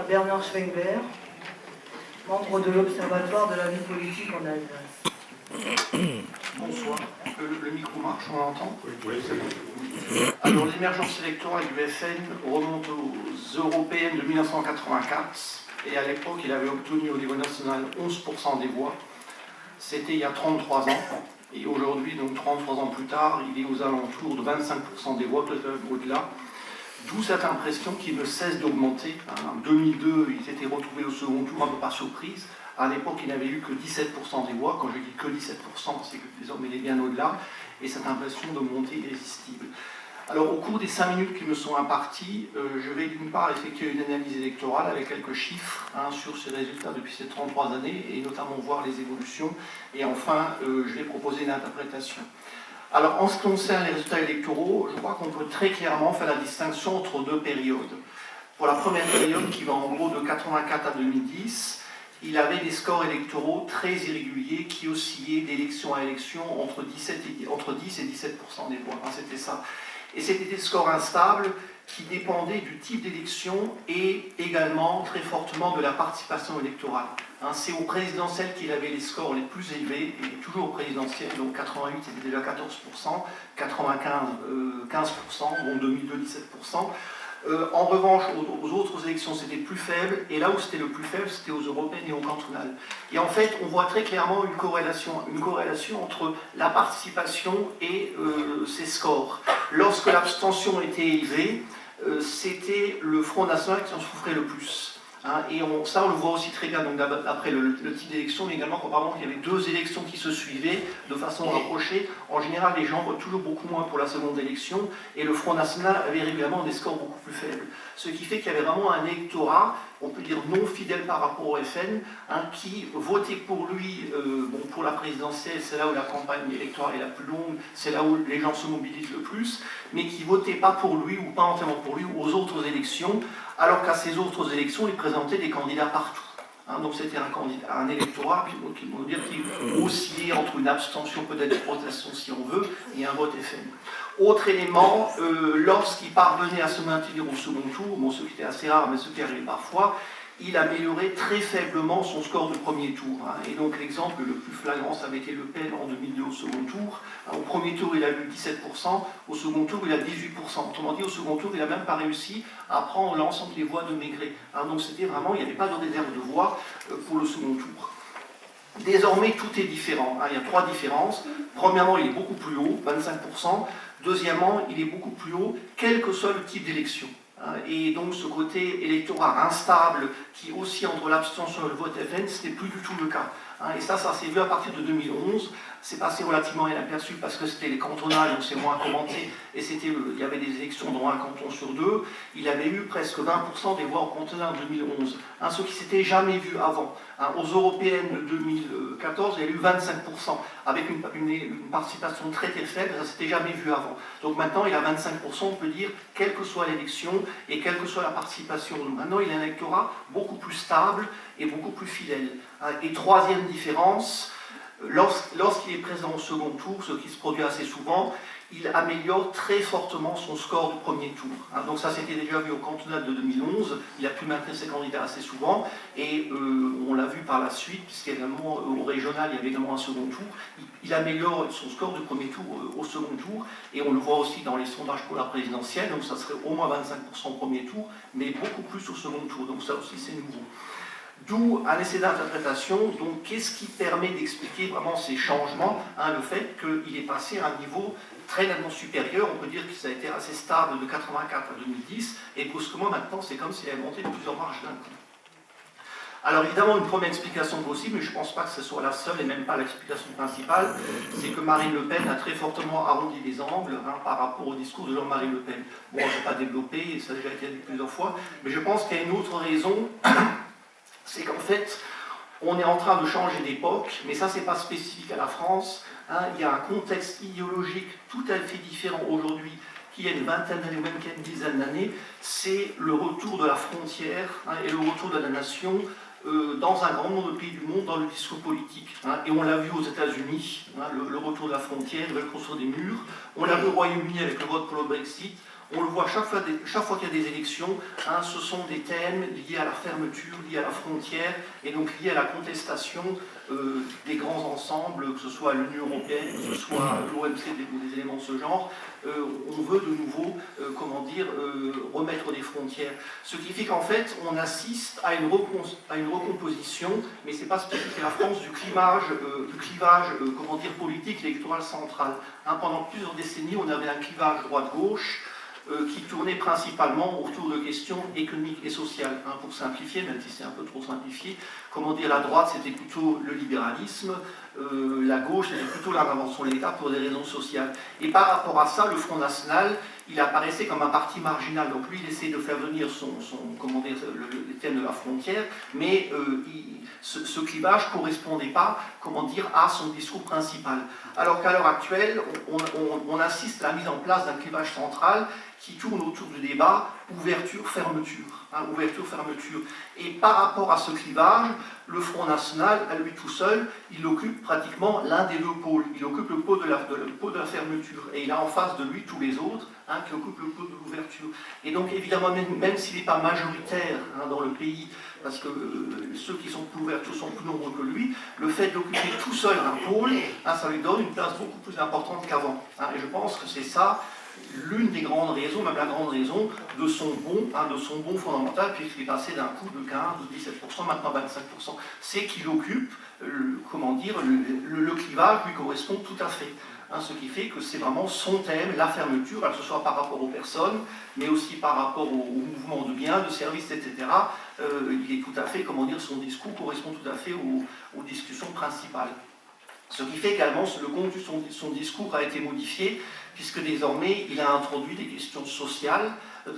à Bernard Schwengler, membre de l'Observatoire de la vie politique en Alsace. Bonsoir. Le micro marche, on l'entend? Oui, c'est bon. Alors, l'émergence électorale du FN remonte aux européennes de 1984, et à l'époque, il avait obtenu au niveau national 11% des voix. C'était il y a 33 ans, et aujourd'hui, donc 33 ans plus tard, il est aux alentours de 25% des voix, peut-être au-delà. D'où cette impression qu'il ne cesse d'augmenter. En 2002, il s'était retrouvé au second tour, un peu par surprise. À l'époque, il n'avait eu que 17% des voix. Quand je dis que 17%, c'est que désormais il est bien au-delà. Et cette impression de montée irrésistible. Alors, au cours des 5 minutes qui me sont imparties, je vais d'une part effectuer une analyse électorale avec quelques chiffres sur ces résultats depuis ces 33 années, et notamment voir les évolutions. Et enfin, je vais proposer une interprétation. Alors, en ce qui concerne les résultats électoraux, je crois qu'on peut très clairement faire la distinction entre deux périodes. Pour la première période, qui va en gros de 84 à 2010, il avait des scores électoraux très irréguliers qui oscillaient d'élection à élection entre 10 et 17% des voix. C'était ça. Et c'était des scores instables qui dépendaient du type d'élection et également très fortement de la participation électorale. C'est au présidentiel qu'il avait les scores les plus élevés, et toujours au présidentiel, donc 88 c'était déjà 14%, 95 15%, bon 2002 17%. En revanche, aux autres élections, c'était plus faible, et là où c'était le plus faible, c'était aux européennes et aux cantonales. Et en fait, on voit très clairement une corrélation entre la participation et ces scores. Lorsque l'abstention était élevée, c'était le Front National qui en souffrait le plus. Et ça, on le voit aussi très bien donc, après le type d'élection, mais également quand il y avait deux élections qui se suivaient de façon rapprochée. En général, les gens votent toujours beaucoup moins pour la seconde élection, et le Front National avait régulièrement des scores beaucoup plus faibles. Ce qui fait qu'il y avait vraiment un électorat, on peut dire non fidèle par rapport au FN, qui votait pour lui, pour la présidentielle, c'est là où la campagne électorale est la plus longue, c'est là où les gens se mobilisent le plus, mais qui ne votait pas pour lui, ou pas entièrement pour lui, aux autres élections, alors qu'à ces autres élections, il présentait des candidats partout. Donc c'était un électorat qui oscillait entre une abstention, peut-être de protestation si on veut, et un vote FN. Autre élément, lorsqu'il parvenait à se maintenir au second tour, ce qui était assez rare, mais ce qui arrivait parfois, il améliorait très faiblement son score de premier tour. Et donc l'exemple le plus flagrant, ça avait été Le Pen en 2002 au second tour. Au premier tour, il a eu 17%, au second tour, il a 18%. Autrement dit, au second tour, il n'a même pas réussi à prendre l'ensemble des voix de Maigret. Donc c'était vraiment, il n'y avait pas de réserve de voix pour le second tour. Désormais, tout est différent. Il y a 3 différences. Premièrement, il est beaucoup plus haut, 25%. Deuxièmement, il est beaucoup plus haut, quel que soit le type d'élection. Et donc ce côté électorat instable qui oscille entre l'abstention et le vote FN, ce n'est plus du tout le cas. Et ça s'est vu à partir de 2011. C'est passé relativement inaperçu parce que c'était les cantonales, donc c'est moins commenté, et il y avait des élections dans un canton sur 2. Il avait eu presque 20% des voix au cantonal en 2011, ce qui ne s'était jamais vu avant. Aux européennes de 2014, il y a eu 25%, avec une participation très très faible, ça ne s'était jamais vu avant. Donc maintenant, il a 25%, on peut dire, quelle que soit l'élection et quelle que soit la participation. Donc maintenant, il a un électorat beaucoup plus stable et beaucoup plus fidèle. Et troisième différence, lorsqu'il est présent au second tour, ce qui se produit assez souvent, il améliore très fortement son score du premier tour. Donc ça s'était déjà vu au cantonal de 2011, il a pu maintenir ses candidats assez souvent, et on l'a vu par la suite, puisqu'également au régional, il y avait également un second tour, il améliore son score du premier tour au second tour, et on le voit aussi dans les sondages pour la présidentielle, donc ça serait au moins 25% au premier tour, mais beaucoup plus au second tour, donc ça aussi c'est nouveau. D'où un essai d'interprétation, donc qu'est-ce qui permet d'expliquer vraiment ces changements, le fait qu'il est passé à un niveau très nettement supérieur, on peut dire que ça a été assez stable de 84 à 2010, et brusquement maintenant c'est comme s'il avait monté de plusieurs marches d'un coup. Alors évidemment une première explication possible, mais je ne pense pas que ce soit la seule et même pas l'explication principale, c'est que Marine Le Pen a très fortement arrondi les angles par rapport au discours de Jean-Marie Le Pen. Bon, je ne vais pas développer, ça a déjà été dit plusieurs fois, mais je pense qu'il y a une autre raison, c'est qu'en fait, on est en train de changer d'époque, mais ça, c'est pas spécifique à la France. Il y a un contexte idéologique tout à fait différent aujourd'hui qu'il y a une vingtaine d'années ou même qu'il y a une dizaine d'années. C'est le retour de la frontière et le retour de la nation dans un grand nombre de pays du monde dans le discours politique. Et on l'a vu aux États-Unis, le retour de la frontière, ils veulent construire des murs. On l'a vu au Royaume-Uni avec le vote pour le Brexit. On le voit chaque fois qu'il y a des élections, hein, ce sont des thèmes liés à la fermeture, liés à la frontière, et donc liés à la contestation des grands ensembles, que ce soit l'Union européenne, que ce soit l'OMC ou des éléments de ce genre. On veut de nouveau, remettre des frontières. Ce qui fait qu'en fait, on assiste à une recomposition, mais ce n'est pas spécifique à la France, du clivage politique et électoral central. Hein, pendant plusieurs décennies, on avait un clivage droite-gauche, qui tournait principalement autour de questions économiques et sociales. Hein, pour simplifier, même si c'est un peu trop simplifié, la droite c'était plutôt le libéralisme, la gauche c'était plutôt l'intervention de l'État pour des raisons sociales. Et par rapport à ça, le Front National, il apparaissait comme un parti marginal. Donc lui, il essayait de faire venir le thème de la frontière, mais ce clivage ne correspondait pas, à son discours principal. Alors qu'à l'heure actuelle, on assiste à la mise en place d'un clivage central qui tourne autour du débat ouverture-fermeture. Hein, ouverture-fermeture. Et par rapport à ce clivage, le Front National, à lui tout seul, il occupe pratiquement l'un des deux pôles. Il occupe le pôle de la fermeture. Et il a en face de lui tous les autres, hein, qui occupent le pôle de l'ouverture. Et donc évidemment, même s'il n'est pas majoritaire, hein, dans le pays, parce que ceux qui sont pour l'ouverture sont plus nombreux que lui, le fait d'occuper tout seul un pôle, hein, ça lui donne une place beaucoup plus importante qu'avant. Hein, et je pense que c'est ça l'une des grandes raisons, même la grande raison, de son bond fondamental, puisqu'il est passé d'un coup de 15, de 17%, maintenant 25%. C'est qu'il occupe, le clivage lui correspond tout à fait. Hein, ce qui fait que c'est vraiment son thème, la fermeture, que ce soit par rapport aux personnes, mais aussi par rapport au mouvement de biens, de services, etc. Il est tout à fait, son discours correspond tout à fait aux discussions principales. Ce qui fait également que le contenu de son discours a été modifié, puisque désormais il a introduit des questions sociales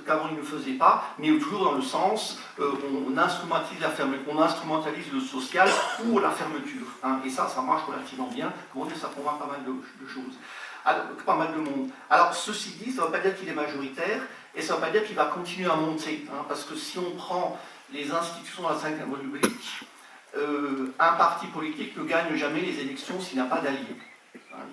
qu'avant il ne faisait pas, mais toujours dans le sens on instrumentalise le social pour la fermeture. Hein, et ça marche relativement bien, ça convainc pas mal de choses. Alors, pas mal de monde. Alors ceci dit, ça ne veut pas dire qu'il est majoritaire, et ça ne veut pas dire qu'il va continuer à monter, hein, parce que si on prend les institutions de la Ve République, un parti politique ne gagne jamais les élections s'il n'a pas d'alliés.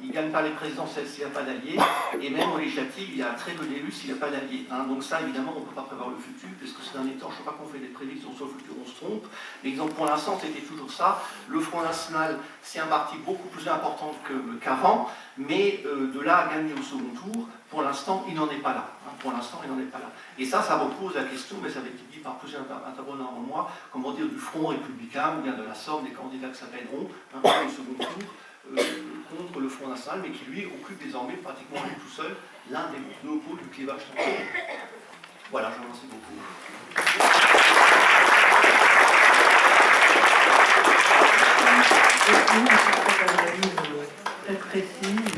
Il ne gagne pas les présidentielles s'il n'a pas d'alliés, et même aux législatives, il y a très peu d'élus s'il n'a pas d'alliés. Hein. Donc ça, évidemment, on ne peut pas prévoir le futur, parce que ces derniers temps, je ne sais pas qu'on fait des prévisions sur le futur, on se trompe. L'exemple pour l'instant, c'était toujours ça. Le Front National, c'est un parti beaucoup plus important qu'avant, mais de là à gagner au second tour, pour l'instant, il n'en est pas là. Hein. Pour l'instant, il n'en est pas là. Et ça repose la question, mais ça avait été dit par plusieurs intervenants avant moi, du Front républicain, ou bien de la somme des candidats qui s'appelleront, hein, pour le second tour, contre le Front National, mais qui lui occupe désormais pratiquement lui tout seul l'un des deux pôles du clivage central. Voilà, je vous remercie beaucoup. Très précis.